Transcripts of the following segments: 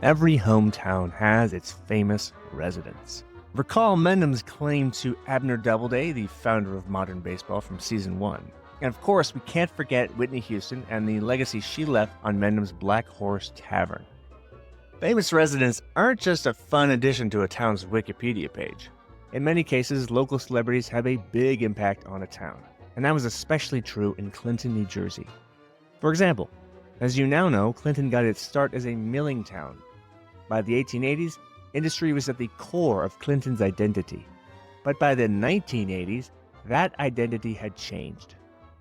Every hometown has its famous residents. Recall Mendham's claim to Abner Doubleday, the founder of modern baseball from season 1. And of course, we can't forget Whitney Houston and the legacy she left on Mendham's Black Horse Tavern. Famous residents aren't just a fun addition to a town's Wikipedia page. In many cases, local celebrities have a big impact on a town, and that was especially true in Clinton, New Jersey. For example, as you now know, Clinton got its start as a milling town. By the 1880s, industry was at the core of Clinton's identity. But by the 1980s, that identity had changed.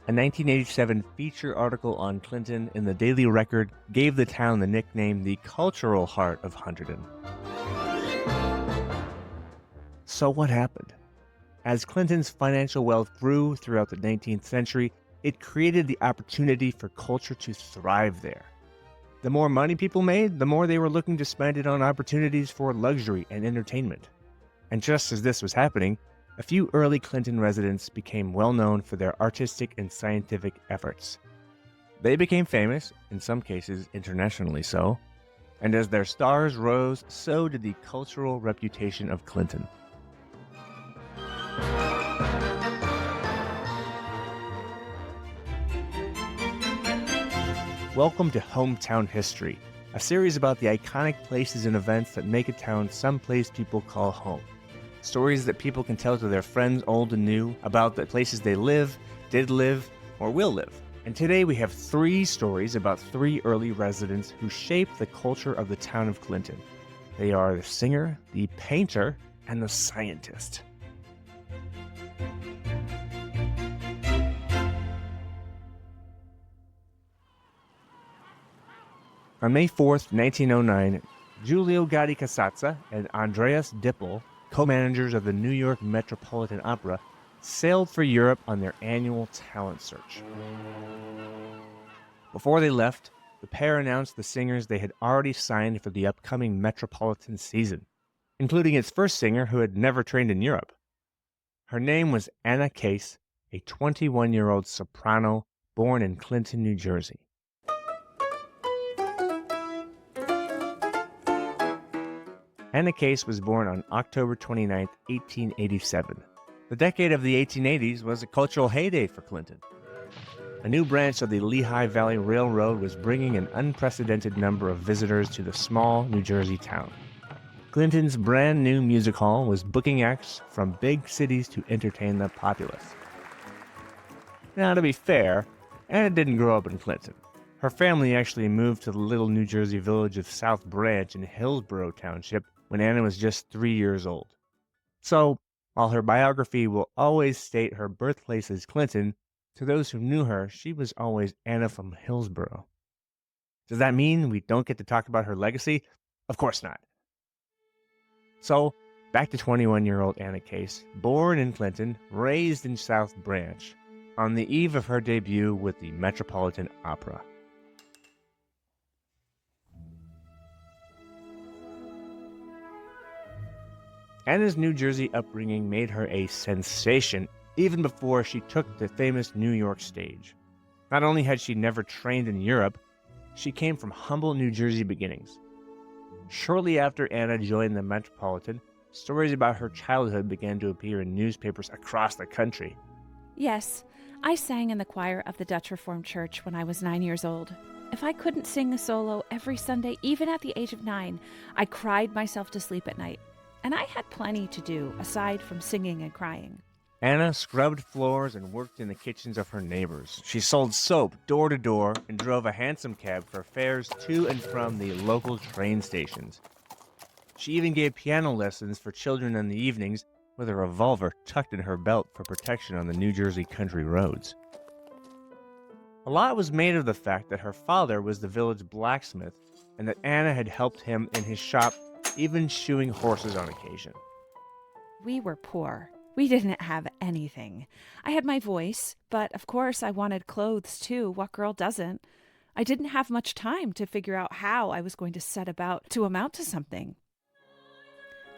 A 1987 feature article on Clinton in the Daily Record gave the town the nickname the cultural heart of Hunterdon. So what happened? As Clinton's financial wealth grew throughout the 19th century, it created the opportunity for culture to thrive there. The more money people made, the more they were looking to spend it on opportunities for luxury and entertainment. And just as this was happening, a few early Clinton residents became well known for their artistic and scientific efforts. They became famous, in some cases internationally so, and as their stars rose, so did the cultural reputation of Clinton. Welcome to Hometown History, a series about the iconic places and events that make a town someplace people call home. Stories that people can tell to their friends old and new about the places they live, did live, or will live. And today we have 3 stories about 3 early residents who shaped the culture of the town of Clinton. They are the singer, the painter, and the scientist. On May 4th, 1909, Giulio Gatti Casazza and Andreas Dippel, co-managers of the New York Metropolitan Opera, sailed for Europe on their annual talent search. Before they left, the pair announced the singers they had already signed for the upcoming Metropolitan season, including its first singer who had never trained in Europe. Her name was Anna Case, a 21-year-old soprano born in Clinton, New Jersey. Anna Case was born on October 29, 1887. The decade of the 1880s was a cultural heyday for Clinton. A new branch of the Lehigh Valley Railroad was bringing an unprecedented number of visitors to the small New Jersey town. Clinton's brand new music hall was booking acts from big cities to entertain the populace. Now, to be fair, Anna didn't grow up in Clinton. Her family actually moved to the little New Jersey village of South Branch in Hillsborough Township when Anna was just 3 years old. So, while her biography will always state her birthplace as Clinton, to those who knew her, she was always Anna from Hillsborough. Does that mean we don't get to talk about her legacy? Of course not. So, back to 21-year-old Anna Case, born in Clinton, raised in South Branch, on the eve of her debut with the Metropolitan Opera. Anna's New Jersey upbringing made her a sensation even before she took the famous New York stage. Not only had she never trained in Europe, she came from humble New Jersey beginnings. Shortly after Anna joined the Metropolitan, stories about her childhood began to appear in newspapers across the country. Yes, I sang in the choir of the Dutch Reformed Church when I was 9 years old. If I couldn't sing a solo every Sunday, even at the age of 9, I cried myself to sleep at night. And I had plenty to do, aside from singing and crying. Anna scrubbed floors and worked in the kitchens of her neighbors. She sold soap door to door and drove a hansom cab for fares to and from the local train stations. She even gave piano lessons for children in the evenings with a revolver tucked in her belt for protection on the New Jersey country roads. A lot was made of the fact that her father was the village blacksmith and that Anna had helped him in his shop, even shoeing horses on occasion. We were poor. We didn't have anything. I had my voice, but of course I wanted clothes too. What girl doesn't? I didn't have much time to figure out how I was going to set about to amount to something.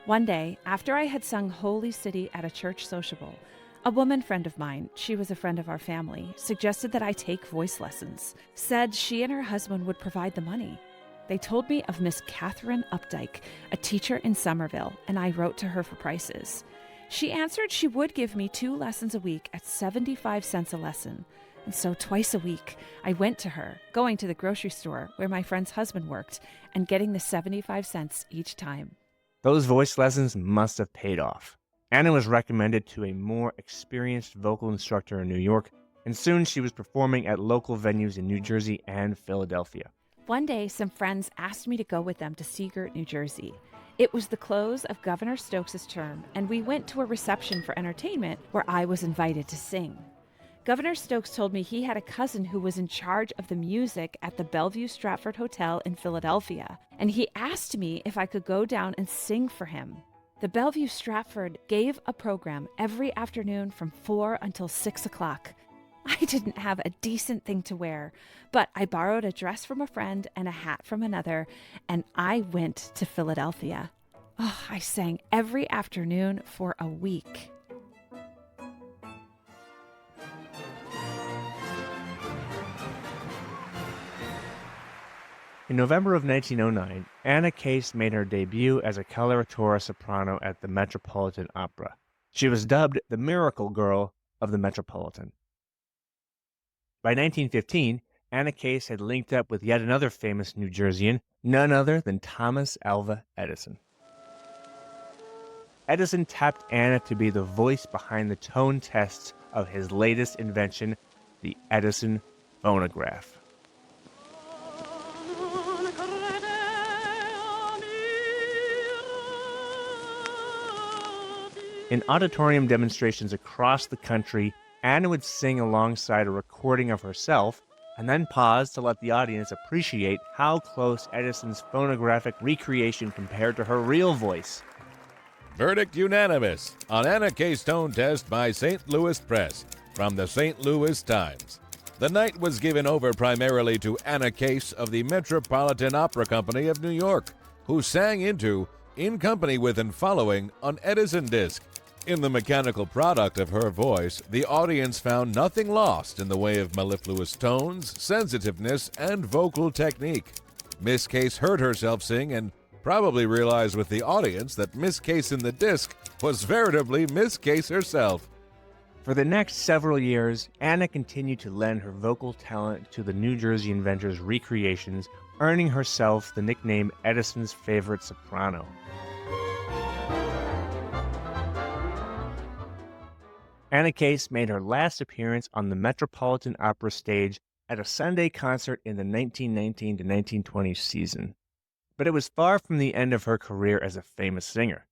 One day, after I had sung Holy City at a church sociable, a woman friend of mine, she was a friend of our family, suggested that I take voice lessons, said she and her husband would provide the money. They told me of Miss Catherine Updike, a teacher in Somerville, and I wrote to her for prices. She answered she would give me 2 lessons a week at 75 cents a lesson. And so twice a week, I went to her, going to the grocery store where my friend's husband worked, and getting the 75 cents each time. Those voice lessons must have paid off. Anna was recommended to a more experienced vocal instructor in New York, and soon she was performing at local venues in New Jersey and Philadelphia. One day, some friends asked me to go with them to Seagirt, New Jersey. It was the close of Governor Stokes' term, and we went to a reception for entertainment where I was invited to sing. Governor Stokes told me he had a cousin who was in charge of the music at the Bellevue Stratford Hotel in Philadelphia, and he asked me if I could go down and sing for him. The Bellevue Stratford gave a program every afternoon from 4 until 6 o'clock. I didn't have a decent thing to wear, but I borrowed a dress from a friend and a hat from another, and I went to Philadelphia. Oh, I sang every afternoon for a week. In November of 1909, Anna Case made her debut as a coloratura soprano at the Metropolitan Opera. She was dubbed the Miracle Girl of the Metropolitan. By 1915, Anna Case had linked up with yet another famous New Jerseyan, none other than Thomas Alva Edison. Edison tapped Anna to be the voice behind the tone tests of his latest invention, the Edison phonograph. In auditorium demonstrations across the country, Anna would sing alongside a recording of herself and then pause to let the audience appreciate how close Edison's phonographic recreation compared to her real voice. Verdict unanimous on Anna Case tone test by St. Louis Press from the St. Louis Times. The night was given over primarily to Anna Case of the Metropolitan Opera Company of New York, who sang into In Company With and Following on Edison disc. In the mechanical product of her voice, the audience found nothing lost in the way of mellifluous tones, sensitiveness, and vocal technique. Miss Case heard herself sing and probably realized with the audience that Miss Case in the disc was veritably Miss Case herself. For the next several years, Anna continued to lend her vocal talent to the New Jersey inventors' recreations, earning herself the nickname Edison's favorite soprano. Anna Case made her last appearance on the Metropolitan Opera stage at a Sunday concert in the 1919 to 1920 season. But it was far from the end of her career as a famous singer.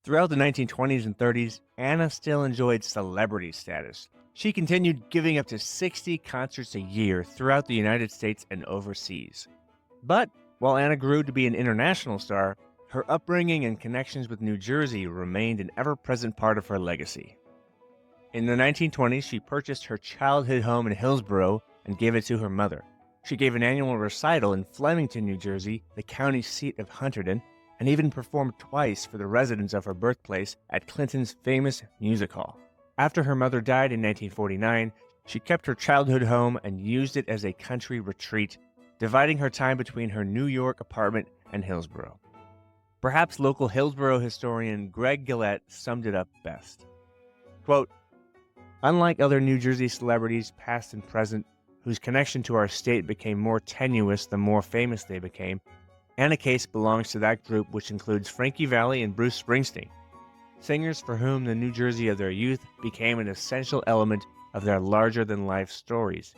Throughout the 1920s and 30s, Anna still enjoyed celebrity status. She continued giving up to 60 concerts a year throughout the United States and overseas. But while Anna grew to be an international star, her upbringing and connections with New Jersey remained an ever-present part of her legacy. In the 1920s, she purchased her childhood home in Hillsborough and gave it to her mother. She gave an annual recital in Flemington, New Jersey, the county seat of Hunterdon, and even performed twice for the residents of her birthplace at Clinton's famous music hall. After her mother died in 1949, she kept her childhood home and used it as a country retreat, dividing her time between her New York apartment and Hillsborough. Perhaps local Hillsborough historian Greg Gillette summed it up best. Quote, "Unlike other New Jersey celebrities, past and present, whose connection to our state became more tenuous the more famous they became, Anna Case belongs to that group, which includes Frankie Valli and Bruce Springsteen, singers for whom the New Jersey of their youth became an essential element of their larger-than-life stories."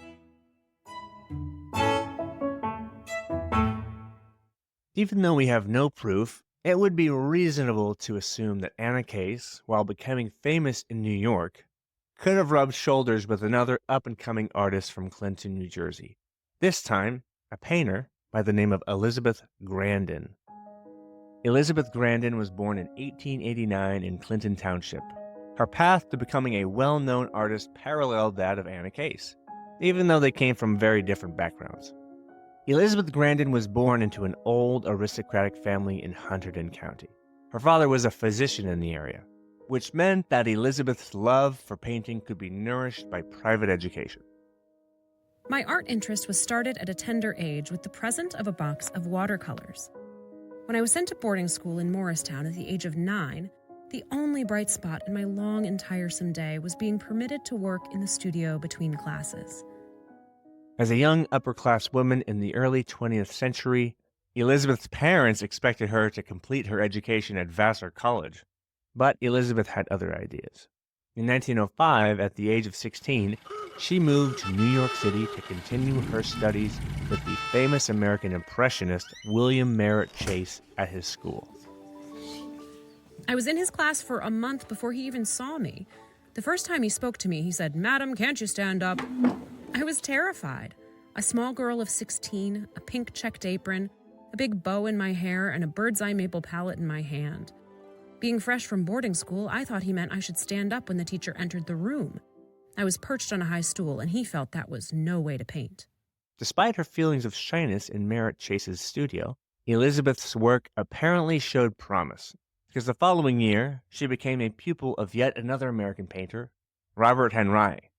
Even though we have no proof, it would be reasonable to assume that Anna Case, while becoming famous in New York, could have rubbed shoulders with another up-and-coming artist from Clinton, New Jersey. This time, a painter by the name of Elizabeth Grandin. Elizabeth Grandin was born in 1889 in Clinton Township. Her path to becoming a well-known artist paralleled that of Anna Case, even though they came from very different backgrounds. Elizabeth Grandin was born into an old aristocratic family in Hunterdon County. Her father was a physician in the area, which meant that Elizabeth's love for painting could be nourished by private education. My art interest was started at a tender age with the present of a box of watercolors. When I was sent to boarding school in Morristown at the age of 9, the only bright spot in my long and tiresome day was being permitted to work in the studio between classes. As a young upper-class woman in the early 20th century, Elizabeth's parents expected her to complete her education at Vassar College. But Elizabeth had other ideas. In 1905, at the age of 16, she moved to New York City to continue her studies with the famous American Impressionist William Merritt Chase at his school. I was in his class for a month before he even saw me. The first time he spoke to me, he said, "Madam, can't you stand up?" I was terrified. A small girl of 16, a pink checked apron, a big bow in my hair, and a bird's eye maple palette in my hand. Being fresh from boarding school, I thought he meant I should stand up when the teacher entered the room. I was perched on a high stool, and he felt that was no way to paint. Despite her feelings of shyness in Merritt Chase's studio, Elizabeth's work apparently showed promise, because the following year, she became a pupil of yet another American painter, Robert Henri.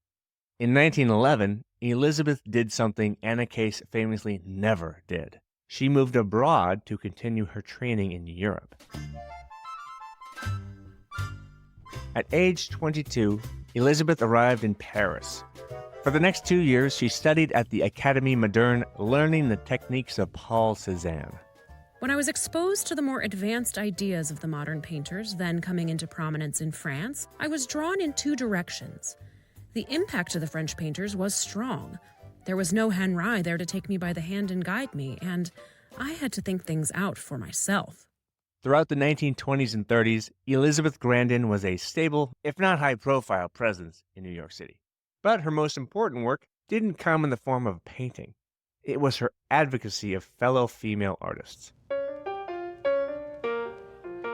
In 1911, Elizabeth did something Anna Case famously never did. She moved abroad to continue her training in Europe. At age 22, Elizabeth arrived in Paris. For the next 2 years, she studied at the Académie Moderne, learning the techniques of Paul Cézanne. When I was exposed to the more advanced ideas of the modern painters then coming into prominence in France, I was drawn in two directions. The impact of the French painters was strong. There was no Henri there to take me by the hand and guide me, and I had to think things out for myself. Throughout the 1920s and 30s, Elizabeth Grandin was a stable, if not high-profile, presence in New York City. But her most important work didn't come in the form of painting. It was her advocacy of fellow female artists.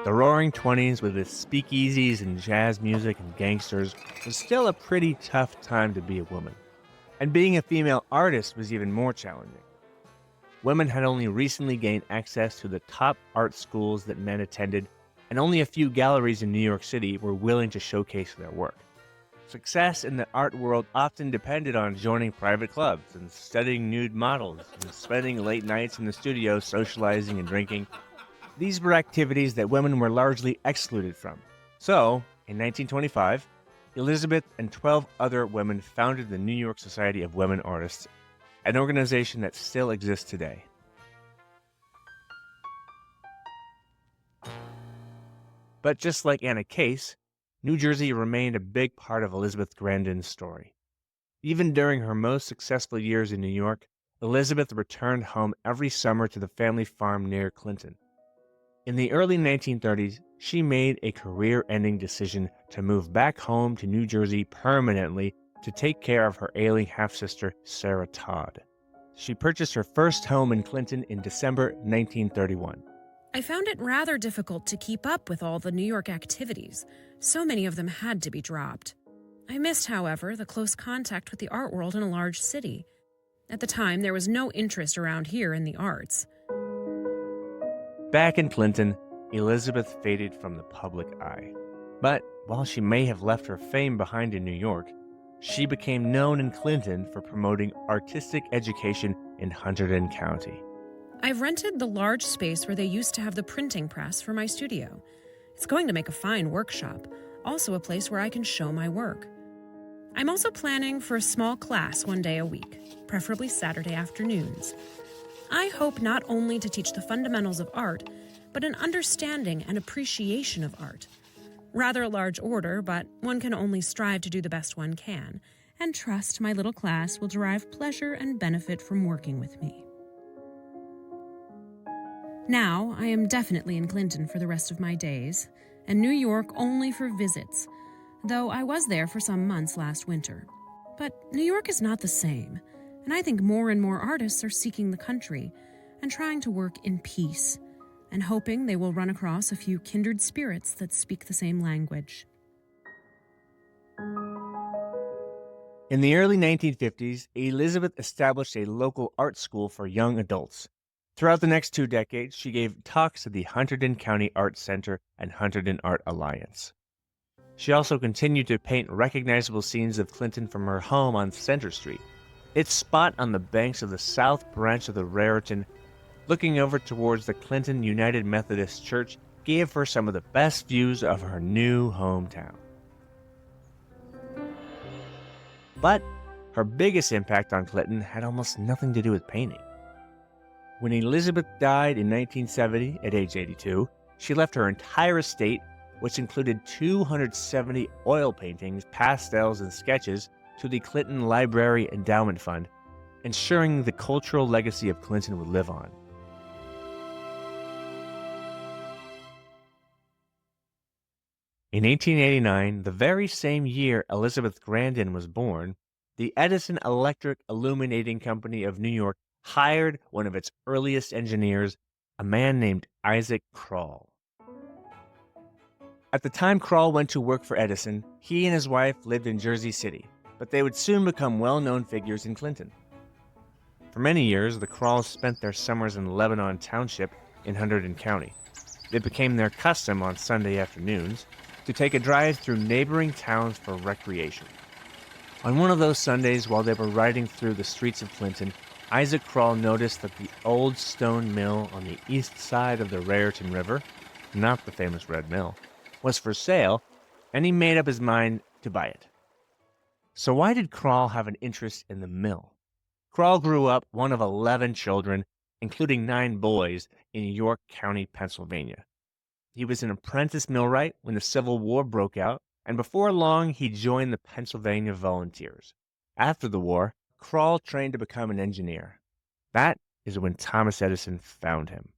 The Roaring Twenties, with its speakeasies and jazz music and gangsters, was still a pretty tough time to be a woman. And being a female artist was even more challenging. Women had only recently gained access to the top art schools that men attended, and only a few galleries in New York City were willing to showcase their work. Success in the art world often depended on joining private clubs and studying nude models and spending late nights in the studio socializing and drinking. These were activities that women were largely excluded from. So, in 1925, Elizabeth and 12 other women founded the New York Society of Women Artists, an organization that still exists today. But just like Anna Case, New Jersey remained a big part of Elizabeth Grandin's story. Even during her most successful years in New York, Elizabeth returned home every summer to the family farm near Clinton. In the early 1930s, she made a career-ending decision to move back home to New Jersey permanently to take care of her ailing half-sister, Sarah Todd. She purchased her first home in Clinton in December 1931. I found it rather difficult to keep up with all the New York activities. So many of them had to be dropped. I missed, however, the close contact with the art world in a large city. At the time, there was no interest around here in the arts. Back in Clinton, Elizabeth faded from the public eye. But while she may have left her fame behind in New York, she became known in Clinton for promoting artistic education in Hunterdon County. I've rented the large space where they used to have the printing press for my studio. It's going to make a fine workshop, also a place where I can show my work. I'm also planning for a small class one day a week, preferably Saturday afternoons. I hope not only to teach the fundamentals of art, but an understanding and appreciation of art. Rather a large order, but one can only strive to do the best one can, and trust my little class will derive pleasure and benefit from working with me. Now, I am definitely in Clinton for the rest of my days, and New York only for visits, though I was there for some months last winter. But New York is not the same, and I think more and more artists are seeking the country and trying to work in peace, and hoping they will run across a few kindred spirits that speak the same language. In the early 1950s, Elizabeth established a local art school for young adults. Throughout the next 2 decades, she gave talks at the Hunterdon County Art Center and Hunterdon Art Alliance. She also continued to paint recognizable scenes of Clinton from her home on Center Street. Its spot on the banks of the south branch of the Raritan, looking over towards the Clinton United Methodist Church, gave her some of the best views of her new hometown. But her biggest impact on Clinton had almost nothing to do with painting. When Elizabeth died in 1970 at age 82, she left her entire estate, which included 270 oil paintings, pastels, and sketches, to the Clinton Library Endowment Fund, ensuring the cultural legacy of Clinton would live on. In 1889, the very same year Elizabeth Grandin was born, the Edison Electric Illuminating Company of New York hired one of its earliest engineers, a man named Isaac Kroll. At the time Kroll went to work for Edison, he and his wife lived in Jersey City, but they would soon become well-known figures in Clinton. For many years, the Krolls spent their summers in Lebanon Township in Hunterdon County. It became their custom on Sunday afternoons to take a drive through neighboring towns for recreation. On one of those Sundays, while they were riding through the streets of Clinton, Isaac Kroll noticed that the old stone mill on the east side of the Raritan River, not the famous Red Mill, was for sale, and he made up his mind to buy it. So why did Kroll have an interest in the mill? Kroll grew up one of 11 children, including 9 boys, in York County, Pennsylvania. He was an apprentice millwright when the Civil War broke out, and before long he joined the Pennsylvania Volunteers. After the war, Kroll trained to become an engineer. That is when Thomas Edison found him.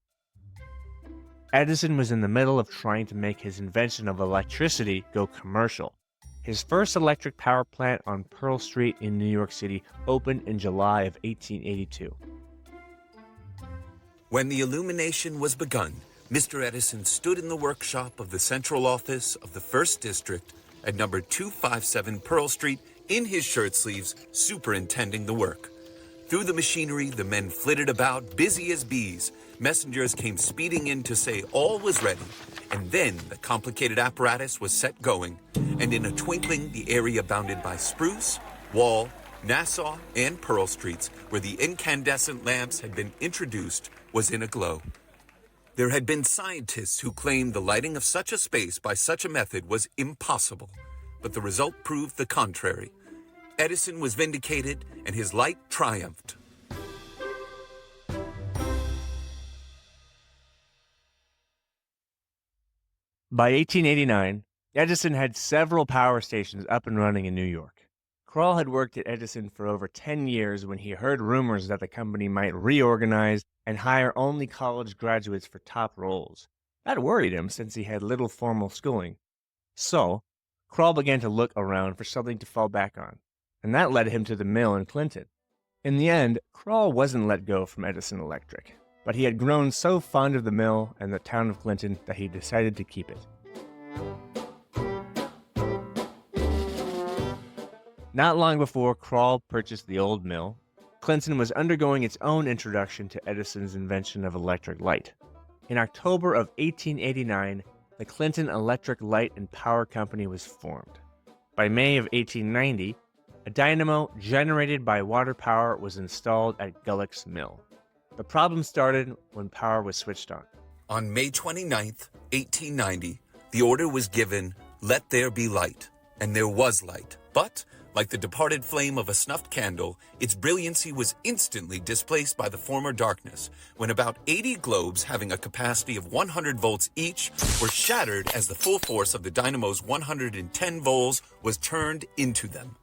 Edison was in the middle of trying to make his invention of electricity go commercial. His first electric power plant on Pearl Street in New York City opened in July of 1882. When the illumination was begun, Mr. Edison stood in the workshop of the central office of the 1st District at number 257 Pearl Street in his shirt sleeves, superintending the work. Through the machinery, the men flitted about, busy as bees. Messengers came speeding in to say all was ready, and then the complicated apparatus was set going, and in a twinkling, the area bounded by Spruce, Wall, Nassau, and Pearl Streets, where the incandescent lamps had been introduced, was in a glow. There had been scientists who claimed the lighting of such a space by such a method was impossible, but the result proved the contrary. Edison was vindicated, and his light triumphed. By 1889, Edison had several power stations up and running in New York. Kroll had worked at Edison for over 10 years when he heard rumors that the company might reorganize and hire only college graduates for top roles. That worried him since he had little formal schooling. So, Kroll began to look around for something to fall back on, and that led him to the mill in Clinton. In the end, Kroll wasn't let go from Edison Electric, but he had grown so fond of the mill and the town of Clinton that he decided to keep it. Not long before Kroll purchased the old mill, Clinton was undergoing its own introduction to Edison's invention of electric light. In October of 1889, the Clinton Electric Light and Power Company was formed. By May of 1890, a dynamo generated by water power was installed at Gullick's Mill. The problem started when power was switched on. On May 29th, 1890, the order was given, "Let there be light," and there was light. But, like the departed flame of a snuffed candle, its brilliancy was instantly displaced by the former darkness, when about 80 globes having a capacity of 100 volts each were shattered as the full force of the dynamo's 110 volts was turned into them.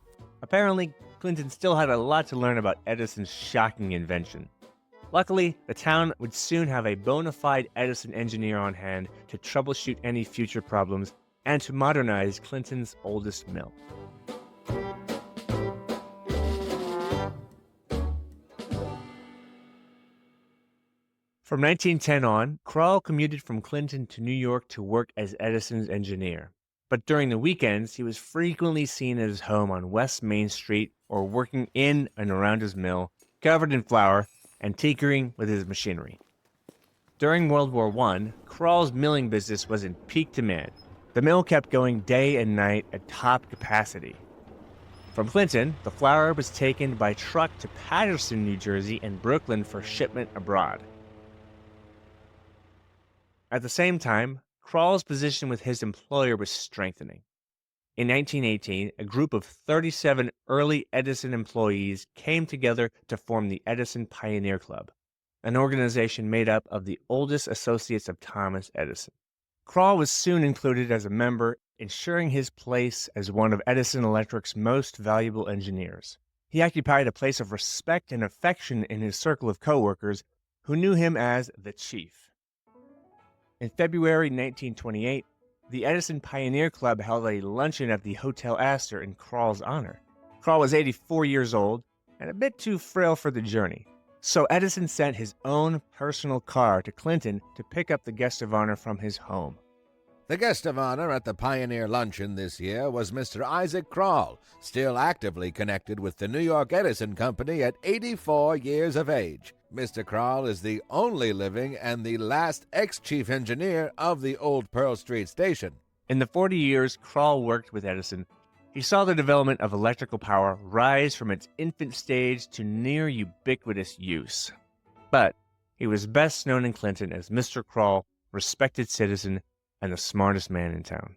Apparently, Clinton still had a lot to learn about Edison's shocking invention. Luckily, the town would soon have a bona fide Edison engineer on hand to troubleshoot any future problems and to modernize Clinton's oldest mill. From 1910 on, Kroll commuted from Clinton to New York to work as Edison's engineer. But during the weekends, he was frequently seen at his home on West Main Street or working in and around his mill, covered in flour, and tinkering with his machinery. During World War I, Kroll's milling business was in peak demand. The mill kept going day and night at top capacity. From Clinton, the flour was taken by truck to Paterson, New Jersey, and Brooklyn for shipment abroad. At the same time, Kroll's position with his employer was strengthening. In 1918, a group of 37 early Edison employees came together to form the Edison Pioneer Club, an organization made up of the oldest associates of Thomas Edison. Kroll was soon included as a member, ensuring his place as one of Edison Electric's most valuable engineers. He occupied a place of respect and affection in his circle of coworkers, who knew him as the Chief. In February 1928, the Edison Pioneer Club held a luncheon at the Hotel Astor in Kroll's honor. Kroll was 84 years old and a bit too frail for the journey, so Edison sent his own personal car to Clinton to pick up the guest of honor from his home. The guest of honor at the Pioneer Luncheon this year was Mr. Isaac Kroll, still actively connected with the New York Edison Company at 84 years of age. Mr. Kroll is the only living and the last ex-chief engineer of the old Pearl Street station. In the 40 years Kroll worked with Edison, he saw the development of electrical power rise from its infant stage to near ubiquitous use. But he was best known in Clinton as Mr. Kroll, respected citizen, and the smartest man in town.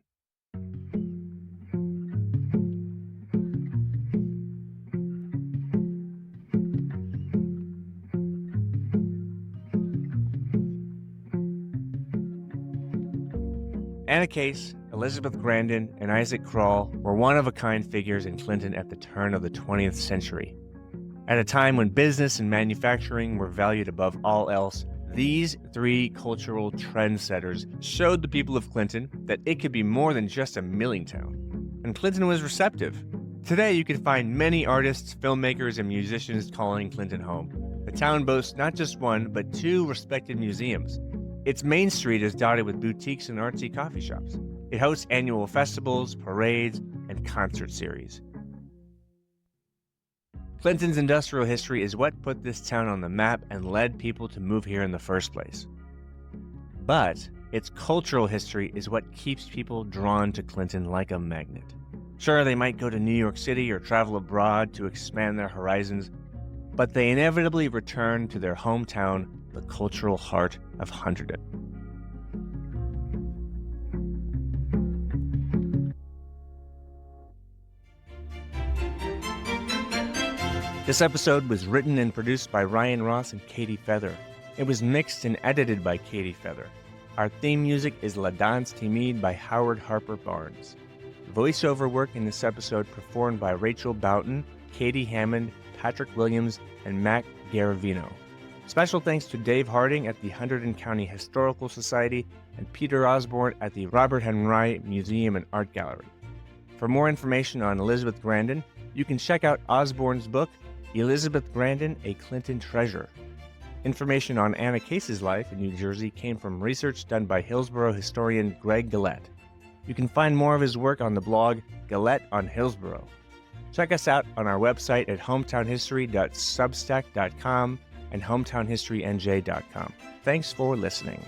Anna Case, Elizabeth Grandin, and Isaac Kroll were one-of-a-kind figures in Clinton at the turn of the 20th century. At a time when business and manufacturing were valued above all else, these three cultural trendsetters showed the people of Clinton that it could be more than just a milling town. And Clinton was receptive. Today, you can find many artists, filmmakers, and musicians calling Clinton home. The town boasts not just one, but two respected museums. Its main street is dotted with boutiques and artsy coffee shops. It hosts annual festivals, parades, and concert series. Clinton's industrial history is what put this town on the map and led people to move here in the first place. But its cultural history is what keeps people drawn to Clinton like a magnet. Sure, they might go to New York City or travel abroad to expand their horizons, but they inevitably return to their hometown, the cultural heart of Hunterdon. This episode was written and produced by Ryan Ross and Katie Feather. It was mixed and edited by Katie Feather. Our theme music is La Danse Timide by Howard Harper Barnes. Voiceover work in this episode performed by Rachel Boughton, Katie Hammond, Patrick Williams, and Matt Garavino. Special thanks to Dave Harding at the Hunterdon County Historical Society and Peter Osborne at the Robert Henry Museum and Art Gallery. For more information on Elizabeth Grandin, you can check out Osborne's book, Elizabeth Grandin, A Clinton Treasure. Information on Anna Case's life in New Jersey came from research done by Hillsborough historian Greg Gillette. You can find more of his work on the blog Gillette on Hillsborough. Check us out on our website at hometownhistory.substack.com and hometownhistorynj.com. Thanks for listening.